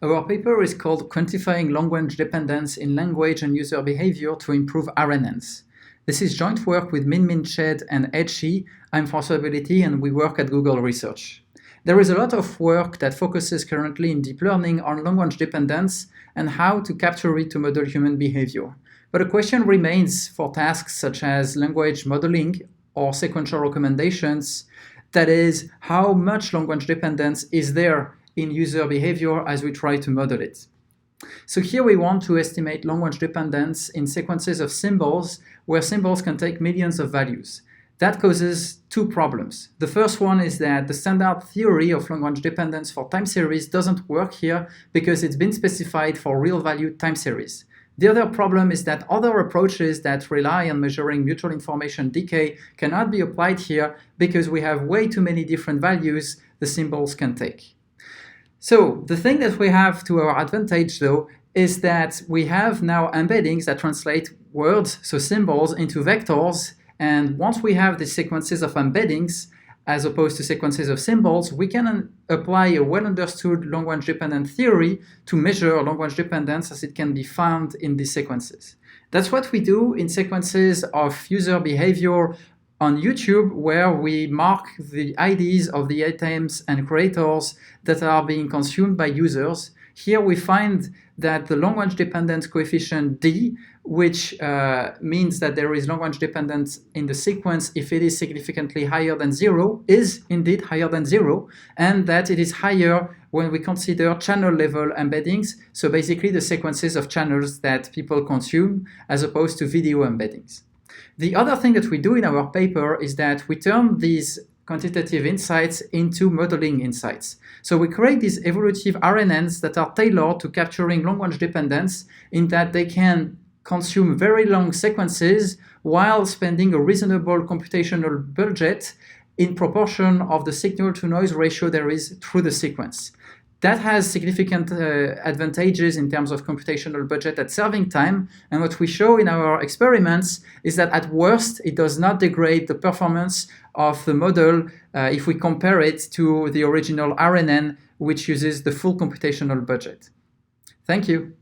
Our paper is called Quantifying Language Dependence in Language and User Behavior to Improve RNNs. This is joint work with Minmin, Chen, and Belletti. I'm Francois Belletti, and we work at Google Research. There is a lot of work that focuses currently in deep learning on language dependence and how to capture it to model human behavior. But a question remains for tasks such as language modeling or sequential recommendations, that is, how much language dependence is there in user behavior as we try to model it. So here we want to estimate language dependence in sequences of symbols, where symbols can take millions of values. That causes two problems. The first one is that the standard theory of language dependence for time series doesn't work here because it's been specified for real value time series. The other problem is that other approaches that rely on measuring mutual information decay cannot be applied here because we have way too many different values the symbols can take. So the thing that we have to our advantage, though, is that we have now embeddings that translate words, so symbols, into vectors. And once we have these sequences of embeddings, as opposed to sequences of symbols, we can apply a well-understood language-dependent theory to measure language dependence as it can be found in these sequences. That's what we do in sequences of user behavior on YouTube, where we mark the IDs of the items and creators that are being consumed by users. Here we find that the language dependence coefficient D, which means that there is language dependence in the sequence if it is significantly higher than 0, is indeed higher than 0, and that it is higher when we consider channel level embeddings, so basically the sequences of channels that people consume as opposed to video embeddings. The other thing that we do in our paper is that we turn these quantitative insights into modeling insights. So we create these evolutive RNNs that are tailored to capturing language dependence in that they can consume very long sequences while spending a reasonable computational budget in proportion of the signal-to-noise ratio there is through the sequence. That has significant advantages in terms of computational budget at serving time. And what we show in our experiments is that at worst, it does not degrade the performance of the model if we compare it to the original RNN, which uses the full computational budget. Thank you.